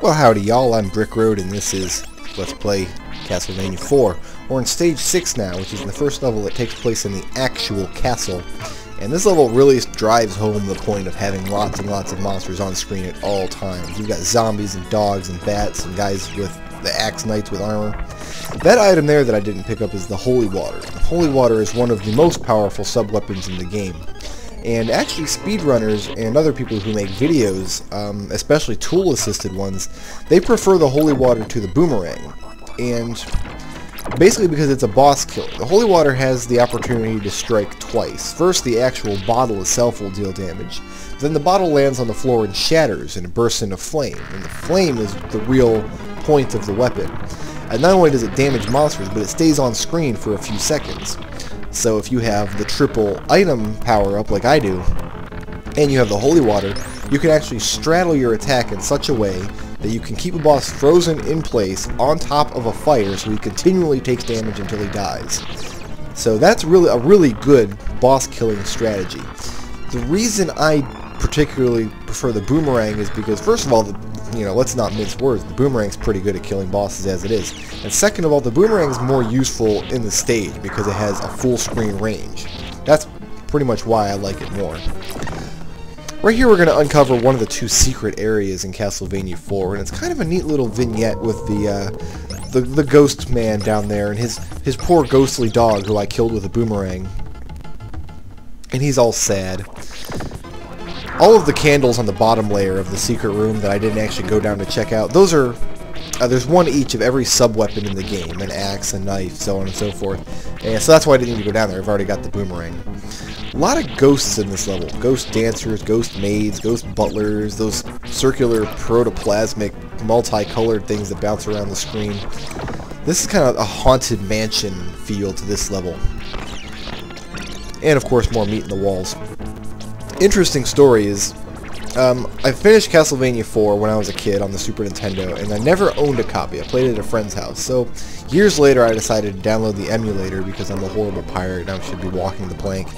Well, howdy y'all, I'm Brick Road and this is Let's Play Castlevania IV. We're in stage 6 now, which is the first level that takes place in the actual castle. And this level really drives home the point of having lots and lots of monsters on screen at all times. You've got zombies and dogs and bats and guys with the axe knights with armor. That item there that I didn't pick up is the holy water. The holy water is one of the most powerful sub-weapons in the game. And actually speedrunners and other people who make videos, especially tool-assisted ones, they prefer the holy water to the boomerang. And basically because it's a boss killer. The holy water has the opportunity to strike twice. First, the actual bottle itself will deal damage. Then the bottle lands on the floor and shatters and bursts into flame. And the flame is the real point of the weapon. And not only does it damage monsters, but it stays on screen for a few seconds. So if you have the triple item power-up like I do, and you have the holy water, you can actually straddle your attack in such a way that you can keep a boss frozen in place on top of a fire so he continually takes damage until he dies. So that's really a really good boss killing strategy. The reason I particularly prefer the boomerang is because, first of all, let's not mince words, the boomerang's pretty good at killing bosses as it is. And second of all, the boomerang is more useful in the stage because it has a full screen range. That's pretty much why I like it more. Right here we're going to uncover one of the two secret areas in Castlevania IV, and it's kind of a neat little vignette with the ghost man down there and his poor ghostly dog who I killed with a boomerang. And he's all sad. All of the candles on the bottom layer of the secret room that I didn't actually go down to check out, those are, there's one each of every sub-weapon in the game, an axe, a knife, so on and so forth. And so that's why I didn't need to go down there, I've already got the boomerang. A lot of ghosts in this level. Ghost dancers, ghost maids, ghost butlers, those circular protoplasmic multicolored things that bounce around the screen. This is kind of a haunted mansion feel to this level. And of course more meat in the walls. Interesting story is, I finished Castlevania IV when I was a kid on the Super Nintendo, and I never owned a copy. I played it at a friend's house. So years later I decided to download the emulator because I'm a horrible pirate and I should be walking the plank.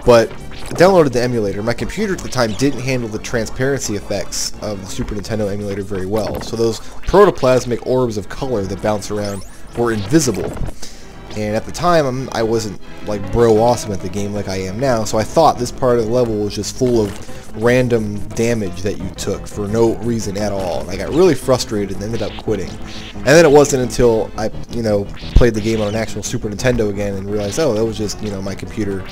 But I downloaded the emulator. My computer at the time didn't handle the transparency effects of the Super Nintendo emulator very well. So those protoplasmic orbs of color that bounce around were invisible. And at the time, I wasn't like bro awesome at the game like I am now, so I thought this part of the level was just full of random damage that you took for no reason at all. And I got really frustrated and ended up quitting. And then it wasn't until I, played the game on an actual Super Nintendo again and realized, oh, that was just, my computer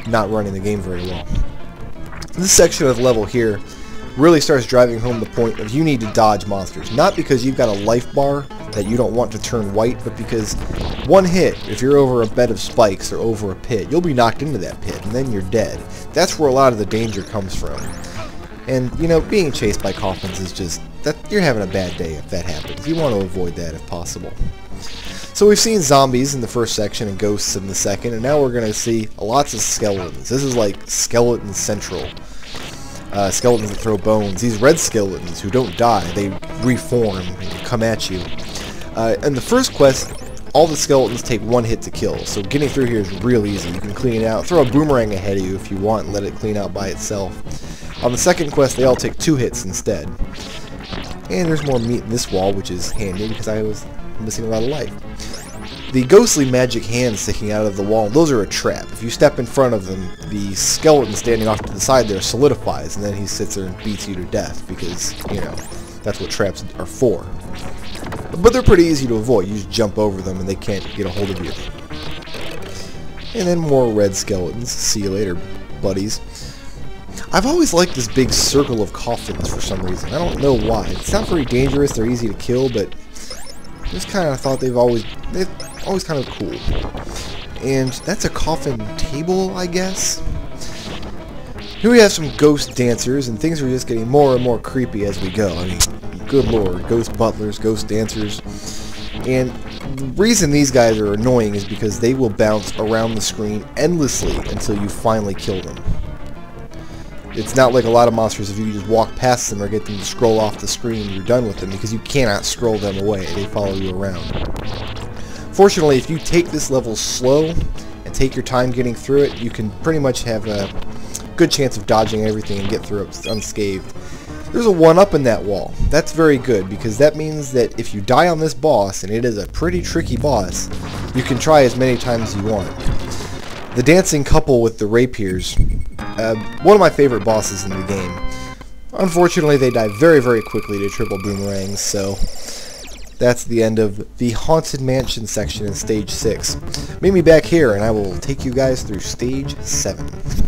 not running the game very well. This section of the level here really starts driving home the point of you need to dodge monsters. Not because you've got a life bar that you don't want to turn white, but because one hit, if you're over a bed of spikes or over a pit, you'll be knocked into that pit, and then you're dead. That's where a lot of the danger comes from. And, being chased by coffins is just, you're having a bad day if that happens. You want to avoid that if possible. So we've seen zombies in the first section and ghosts in the second, and now we're going to see lots of skeletons. This is like Skeleton Central. Skeletons that throw bones. These red skeletons who don't die, they reform and come at you. In the first quest, all the skeletons take one hit to kill, so getting through here is real easy. You can clean it out, throw a boomerang ahead of you if you want, and let it clean out by itself. On the second quest, they all take 2 hits instead. And there's more meat in this wall, which is handy because I was missing a lot of life. The ghostly magic hands sticking out of the wall, those are a trap. If you step in front of them, the skeleton standing off to the side there solidifies, and then he sits there and beats you to death because, that's what traps are for. But they're pretty easy to avoid. You just jump over them and they can't get a hold of you. And then more red skeletons. See you later, buddies. I've always liked this big circle of coffins for some reason. I don't know why. It's not very dangerous, they're easy to kill, but I just kind of thought they've always kind of cool. And that's a coffin table, I guess. Here we have some ghost dancers, and things are just getting more and more creepy as we go. I mean, good lord, ghost butlers, ghost dancers. And the reason these guys are annoying is because they will bounce around the screen endlessly until you finally kill them. It's not like a lot of monsters if you just walk past them or get them to scroll off the screen, you're done with them, because you cannot scroll them away. They follow you around. Fortunately, if you take this level slow and take your time getting through it, you can pretty much have a good chance of dodging everything and get through it unscathed. There's a 1-up in that wall. That's very good, because that means that if you die on this boss, and it is a pretty tricky boss, you can try as many times as you want. The dancing couple with the rapiers, one of my favorite bosses in the game. Unfortunately, they die very, very quickly to triple boomerangs, so that's the end of the Haunted Mansion section in Stage 6. Meet me back here, and I will take you guys through Stage 7.